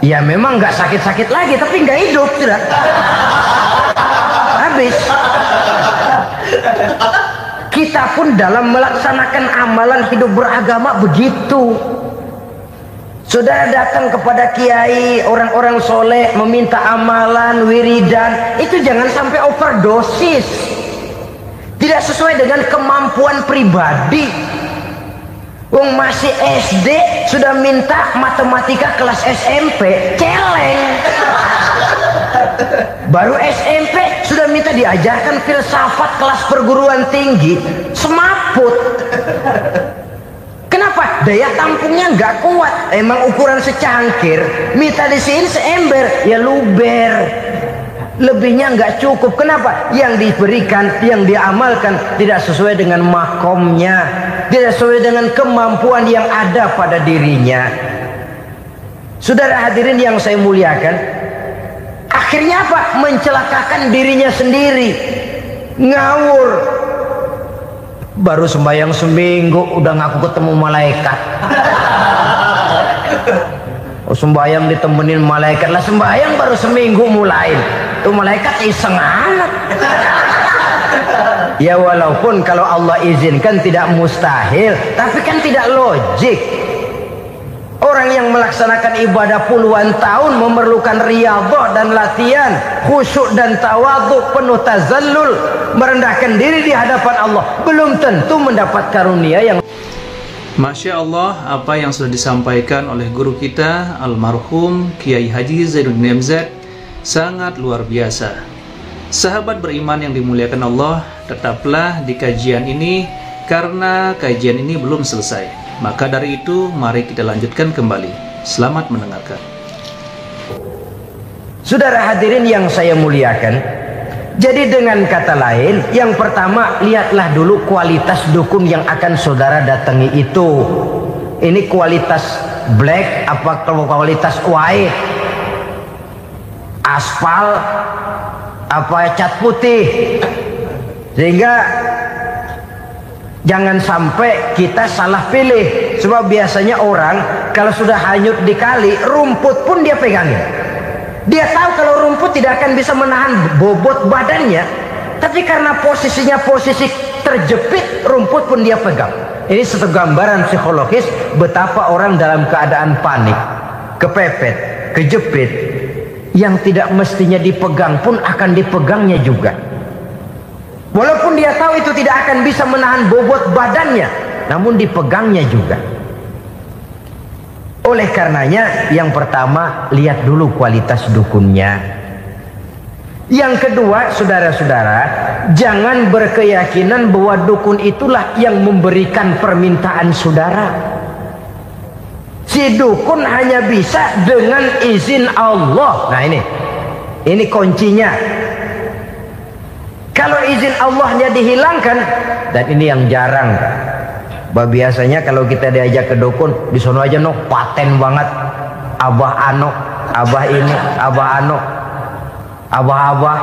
Ya memang nggak sakit-sakit lagi, tapi nggak hidup sudah. Habis. Kita pun dalam melaksanakan amalan hidup beragama begitu. Saudara datang kepada kiai, orang-orang soleh, meminta amalan, wiridan, itu jangan sampai overdosis. Tidak sesuai dengan kemampuan pribadi. Wong masih SD sudah minta matematika kelas SMP, celeng. Baru SMP sudah minta diajarkan filsafat kelas perguruan tinggi, semaput. Kenapa? Daya tampungnya nggak kuat. Emang ukuran secangkir, minta di sini seember, ya luber. Lebihnya nggak cukup. Kenapa? Yang diberikan, yang diamalkan tidak sesuai dengan makomnya, tidak sesuai dengan kemampuan yang ada pada dirinya. Saudara hadirin yang saya muliakan, akhirnya apa? Mencelakakan dirinya sendiri, ngawur. Baru sembahyang seminggu udah ngaku ketemu malaikat. Oh, sembahyang ditemenin malaikat lah, sembahyang baru seminggu mulai. Tuh malaikat iseng amat. Ya walaupun kalau Allah izinkan tidak mustahil, tapi kan tidak logik. Orang yang melaksanakan ibadah puluhan tahun memerlukan riyadhah dan latihan, khusyuk dan tawadhu, penuh tazallul, merendahkan diri di hadapan Allah, belum tentu mendapat karunia yang. Masya Allah, apa yang sudah disampaikan oleh guru kita almarhum Kiai Haji Zainuddin MZ sangat luar biasa. Sahabat beriman yang dimuliakan Allah, tetaplah di kajian ini karena kajian ini belum selesai. Maka dari itu mari kita lanjutkan kembali. Selamat mendengarkan. Saudara hadirin yang saya muliakan, jadi dengan kata lain, yang pertama lihatlah dulu kualitas dukun yang akan saudara datangi itu. Ini kualitas black apa kualitas white, aspal apa cat putih, sehingga jangan sampai kita salah pilih. Sebab biasanya orang kalau sudah hanyut di kali, rumput pun dia pegangin. Dia tahu kalau rumput tidak akan bisa menahan bobot badannya, tapi karena posisinya posisi terjepit, rumput pun dia pegang. Ini satu gambaran psikologis betapa orang dalam keadaan panik, kepepet, kejepit, yang tidak mestinya dipegang pun akan dipegangnya juga. Walaupun dia tahu itu tidak akan bisa menahan bobot badannya, namun dipegangnya juga. Oleh karenanya, yang pertama, lihat dulu kualitas dukunnya. Yang kedua, saudara-saudara, jangan berkeyakinan bahwa dukun itulah yang memberikan permintaan saudara. Si dukun hanya bisa dengan izin Allah. Nah, ini kuncinya. Kalau izin Allahnya dihilangkan, dan ini yang jarang. Biasanya kalau kita diajak ke dukun, di sono aja paten banget. Abah ano, abah ini, abah ano, abah-abah.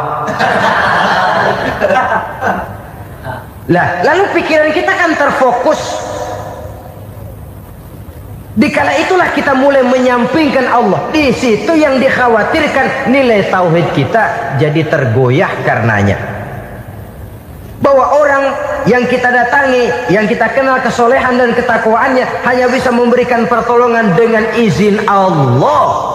Lah, lalu pikiran kita kan terfokus. Dikala itulah kita mulai menyampingkan Allah. Di situ yang dikhawatirkan nilai tauhid kita jadi tergoyah karenanya. Bahwa orang yang kita datangi, yang kita kenal kesolehan dan ketakwaannya, hanya bisa memberikan pertolongan dengan izin Allah.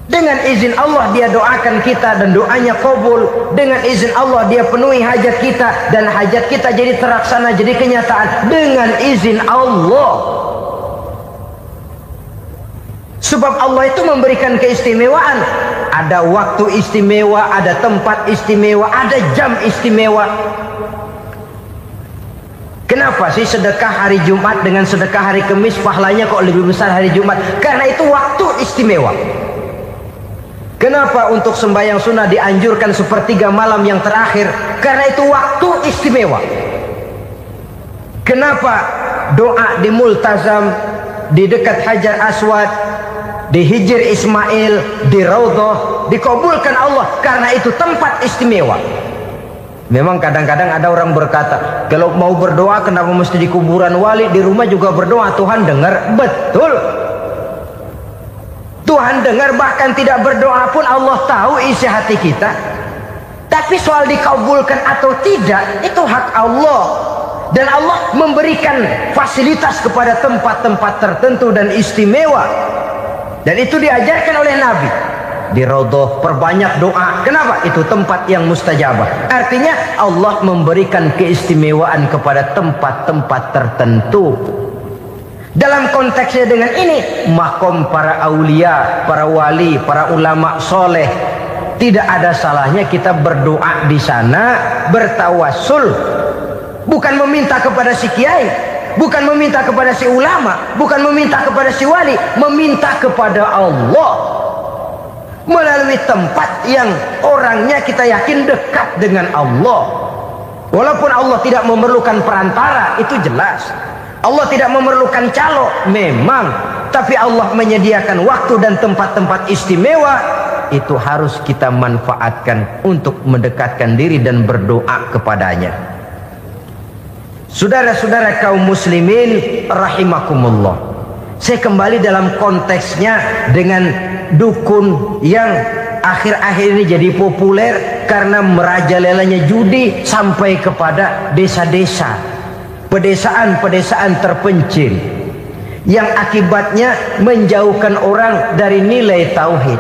Dengan izin Allah dia doakan kita dan doanya kabul. Dengan izin Allah dia penuhi hajat kita dan hajat kita jadi terlaksana, jadi kenyataan dengan izin Allah. Sebab Allah itu memberikan keistimewaan. Ada waktu istimewa, ada tempat istimewa, ada jam istimewa. Kenapa sih sedekah hari Jumat dengan sedekah hari Kamis pahalanya kok lebih besar hari Jumat? Karena itu waktu istimewa. Kenapa untuk sembahyang sunnah dianjurkan sepertiga malam yang terakhir? Karena itu waktu istimewa. Kenapa doa di Multazam, di dekat Hajar Aswad, di Hijr Ismail, di Raudhah dikabulkan Allah? Karena itu tempat istimewa. Memang kadang-kadang ada orang berkata, kalau mau berdoa kenapa mesti di kuburan wali? Di rumah juga berdoa, Tuhan dengar. Betul, Tuhan dengar, bahkan tidak berdoa pun Allah tahu isi hati kita. Tapi soal dikabulkan atau tidak, itu hak Allah. Dan Allah memberikan fasilitas kepada tempat-tempat tertentu dan istimewa. Dan itu diajarkan oleh Nabi. Di Raudhah perbanyak doa. Kenapa? Itu tempat yang mustajabah. Artinya Allah memberikan keistimewaan kepada tempat-tempat tertentu. Dalam konteksnya dengan ini, makom para aulia, para wali, para ulama soleh, tidak ada salahnya kita berdoa di sana, bertawassul. Bukan meminta kepada si kiai, bukan meminta kepada si ulama, bukan meminta kepada si wali, meminta kepada Allah melalui tempat yang orangnya kita yakin dekat dengan Allah. Walaupun Allah tidak memerlukan perantara, itu jelas. Allah tidak memerlukan calo, memang. Tapi Allah menyediakan waktu dan tempat-tempat istimewa. Itu harus kita manfaatkan untuk mendekatkan diri dan berdoa kepadanya. Saudara-saudara kaum muslimin rahimakumullah, saya kembali dalam konteksnya dengan dukun yang akhir-akhir ini jadi populer karena merajalelanya judi sampai kepada desa-desa, pedesaan-pedesaan terpencil, yang akibatnya menjauhkan orang dari nilai tauhid.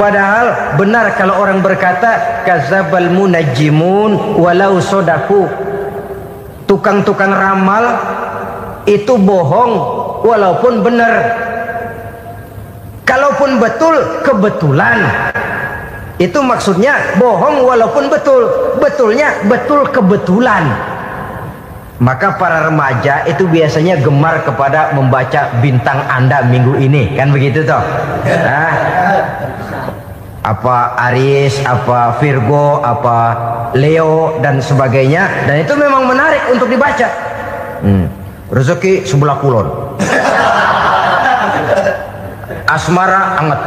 Padahal benar kalau orang berkata kadzabal munajjimun walau sodaku, tukang-tukang ramal itu bohong walaupun benar. Kalaupun betul, kebetulan. Itu maksudnya bohong walaupun betul, betulnya betul kebetulan. Maka para remaja itu biasanya gemar kepada membaca bintang Anda minggu ini, kan begitu toh? Nah, apa Aries, apa Virgo, apa Leo dan sebagainya, dan itu memang menarik untuk dibaca. Rezeki sebelah kulon, asmara anget.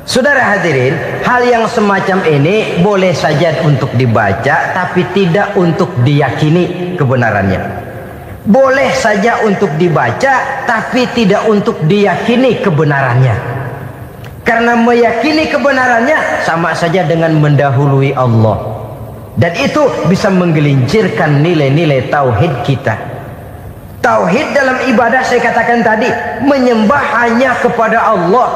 Saudara hadirin, hal yang semacam ini boleh saja untuk dibaca, tapi tidak untuk diyakini kebenarannya. Boleh saja untuk dibaca, tapi tidak untuk diyakini kebenarannya. Karena meyakini kebenarannya sama saja dengan mendahului Allah. Dan itu bisa menggelincirkan nilai-nilai tauhid kita. Tauhid dalam ibadah saya katakan tadi, menyembah hanya kepada Allah.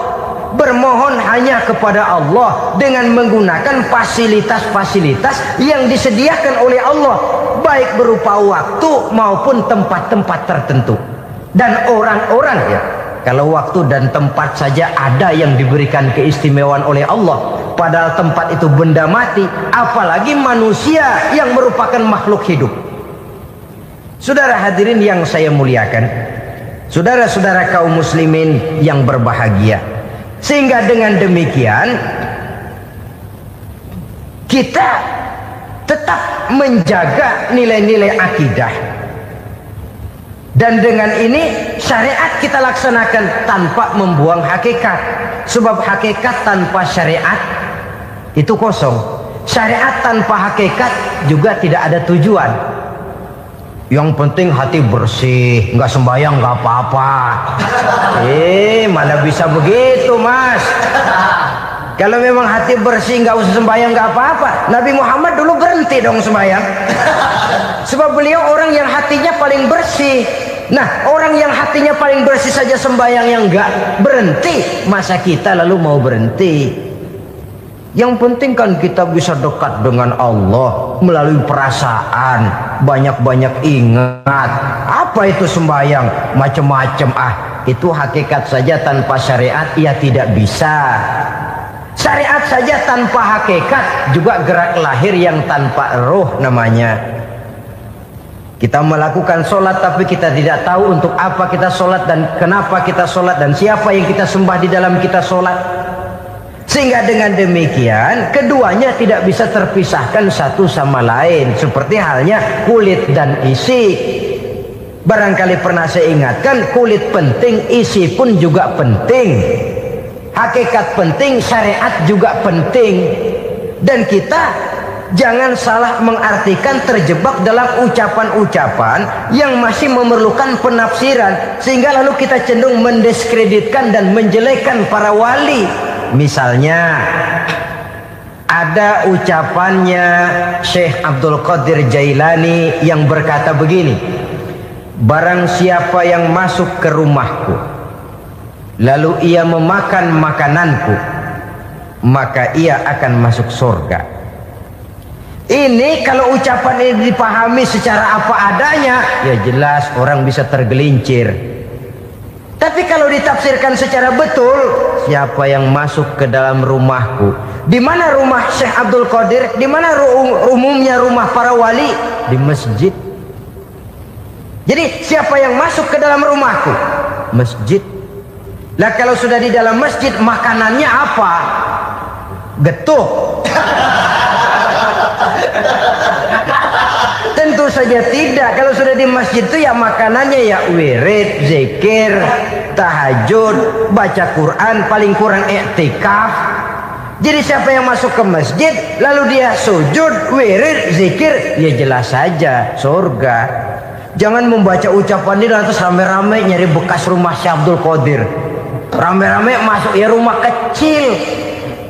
bermohon hanya kepada Allah dengan menggunakan fasilitas-fasilitas yang disediakan oleh Allah, baik berupa waktu maupun tempat-tempat tertentu dan orang-orang. Ya, kalau waktu dan tempat saja ada yang diberikan keistimewaan oleh Allah, padahal tempat itu benda mati, apalagi manusia yang merupakan makhluk hidup. Saudara hadirin yang saya muliakan, saudara-saudara kaum muslimin yang berbahagia, sehingga dengan demikian kita tetap menjaga nilai-nilai akidah, dan dengan ini syariat kita laksanakan tanpa membuang hakikat, sebab hakikat tanpa syariat itu kosong. Syariat tanpa hakikat juga tidak ada tujuan. Yang penting hati bersih, nggak sembahyang nggak apa-apa. Mana bisa begitu, Mas? Kalau memang hati bersih nggak usah sembahyang nggak apa-apa. Nabi Muhammad dulu berhenti dong sembahyang, sebab beliau orang yang hatinya paling bersih. Nah, orang yang hatinya paling bersih saja sembahyang yang nggak berhenti, masa kita lalu mau berhenti? Yang penting kan kita bisa dekat dengan Allah melalui perasaan, banyak-banyak ingat. Apa itu sembahyang? Macam-macam. Itu hakikat saja tanpa syariat ya tidak bisa. Syariat saja tanpa hakikat juga gerak lahir yang tanpa roh namanya. Kita melakukan sholat tapi kita tidak tahu untuk apa kita sholat dan kenapa kita sholat dan siapa yang kita sembah di dalam kita sholat. Sehingga dengan demikian keduanya tidak bisa terpisahkan satu sama lain, seperti halnya kulit dan isi. Barangkali pernah saya ingatkan, kulit penting, isi pun juga penting. Hakikat penting, syariat juga penting. Dan kita jangan salah mengartikan, terjebak dalam ucapan-ucapan yang masih memerlukan penafsiran, sehingga lalu kita cenderung mendiskreditkan dan menjelekkan para wali. Misalnya ada ucapannya Syekh Abdul Qadir Jailani yang berkata begini, barang siapa yang masuk ke rumahku lalu ia memakan makananku, maka ia akan masuk surga. Ini kalau ucapan ini dipahami secara apa adanya, ya jelas orang bisa tergelincir. Tapi kalau ditafsirkan secara betul, siapa yang masuk ke dalam rumahku? Di mana rumah Syekh Abdul Qadir? Di mana umumnya rumah para wali? Di masjid. Jadi siapa yang masuk ke dalam rumahku? Masjid. Lah kalau sudah di dalam masjid, makanannya apa? Getuk. Tentu saja tidak. Kalau sudah di masjid itu ya makanannya ya wirid, zikir, tahajud, baca Quran, paling kurang i'tikaf. Jadi siapa yang masuk ke masjid lalu dia sujud, wirid, zikir, ya jelas saja surga. Jangan membaca ucapan ini terus rame-rame nyari bekas rumah Syekh Abdul Qadir. Rame-rame masuk ya rumah kecil.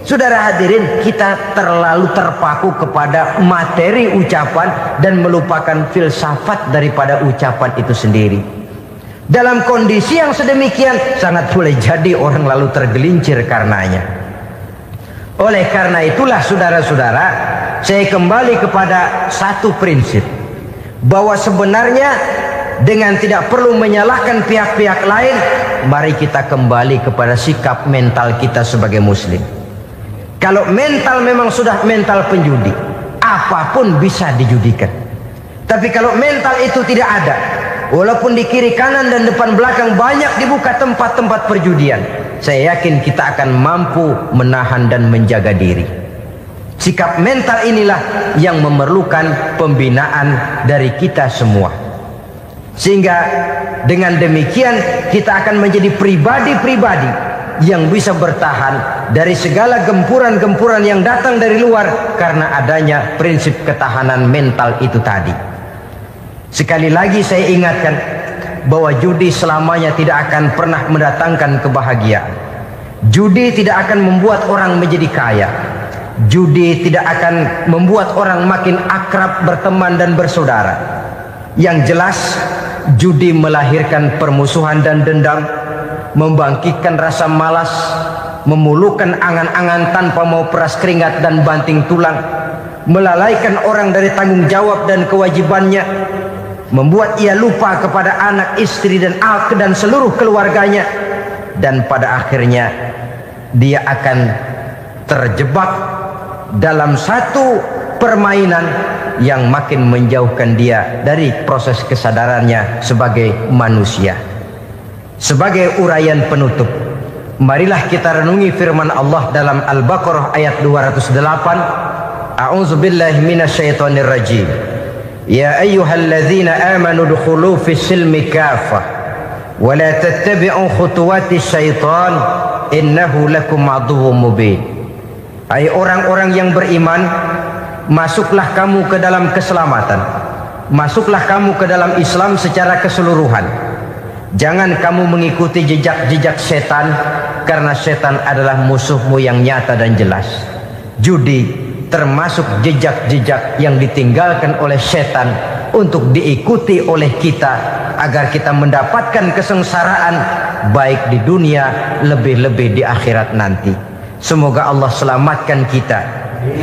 Saudara hadirin, kita terlalu terpaku kepada materi ucapan dan melupakan filsafat daripada ucapan itu sendiri. Dalam kondisi yang sedemikian, sangat boleh jadi orang lalu tergelincir karenanya. Oleh karena itulah saudara-saudara, saya kembali kepada satu prinsip, bahwa sebenarnya dengan tidak perlu menyalahkan pihak-pihak lain, mari kita kembali kepada sikap mental kita sebagai muslim. Kalau mental memang sudah mental penjudi, apapun bisa dijudikan. Tapi kalau mental itu tidak ada, walaupun di kiri kanan dan depan belakang banyak dibuka tempat-tempat perjudian, saya yakin kita akan mampu menahan dan menjaga diri. Sikap mental inilah yang memerlukan pembinaan dari kita semua. Sehingga dengan demikian kita akan menjadi pribadi-pribadi yang bisa bertahan dari segala gempuran-gempuran yang datang dari luar karena adanya prinsip ketahanan mental itu tadi. Sekali lagi saya ingatkan bahwa judi selamanya tidak akan pernah mendatangkan kebahagiaan. Judi tidak akan membuat orang menjadi kaya. Judi tidak akan membuat orang makin akrab berteman dan bersaudara. Yang jelas judi melahirkan permusuhan dan dendam, membangkitkan rasa malas, memulukan angan-angan tanpa mau peras keringat dan banting tulang, melalaikan orang dari tanggung jawab dan kewajibannya, membuat ia lupa kepada anak, istri dan seluruh keluarganya, dan pada akhirnya dia akan terjebak dalam satu permainan yang makin menjauhkan dia dari proses kesadarannya sebagai manusia. Sebagai uraian penutup, marilah kita renungi firman Allah dalam Al-Baqarah ayat 208. A'udzubillahi minasyaitonir rajim. Ya ayyuhalladzina amanu dukhulu fis silmi kafah wa la tattabi'u khutuwatis syaitan innahu lakum aduwwum mubin. Hai orang-orang yang beriman, masuklah kamu ke dalam keselamatan, masuklah kamu ke dalam Islam secara keseluruhan. Jangan kamu mengikuti jejak-jejak setan, karena setan adalah musuhmu yang nyata dan jelas. Judi termasuk jejak-jejak yang ditinggalkan oleh setan untuk diikuti oleh kita, agar kita mendapatkan kesengsaraan baik di dunia, lebih-lebih di akhirat nanti. Semoga Allah selamatkan kita,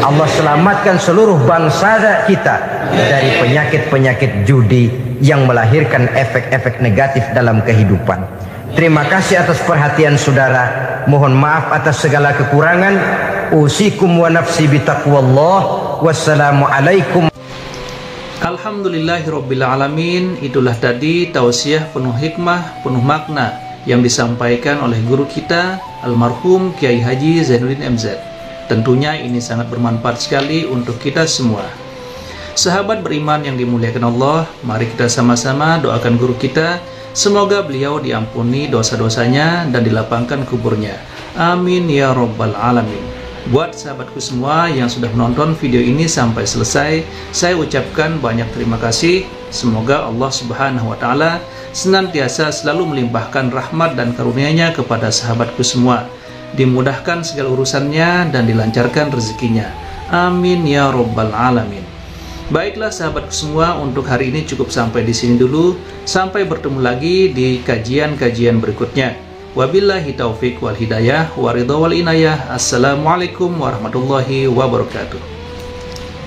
Allah selamatkan seluruh bangsa kita dari penyakit-penyakit judi yang melahirkan efek-efek negatif dalam kehidupan. Terima kasih atas perhatian saudara. Mohon maaf atas segala kekurangan. Usikum wa nafsi bitaqwallah. Wassalamualaikum. Alhamdulillahirrabbilalamin. Itulah tadi tausiah penuh hikmah, penuh makna yang disampaikan oleh guru kita almarhum Kiai Haji Zainuddin MZ. Tentunya ini sangat bermanfaat sekali untuk kita semua. Sahabat beriman yang dimuliakan Allah, mari kita sama-sama doakan guru kita, semoga beliau diampuni dosa-dosanya dan dilapangkan kuburnya. Amin ya rabbal alamin. Buat sahabatku semua yang sudah menonton video ini sampai selesai, saya ucapkan banyak terima kasih. Semoga Allah Subhanahu wa Ta'ala senantiasa selalu melimpahkan rahmat dan karunia-Nya kepada sahabatku semua, dimudahkan segala urusannya dan dilancarkan rezekinya. Amin ya rabbal alamin. Baiklah sahabatku semua, untuk hari ini cukup sampai di sini dulu. Sampai bertemu lagi di kajian-kajian berikutnya. Wabillahi taufik wal hidayah wa ridha wal inayah. Assalamualaikum warahmatullahi wabarakatuh.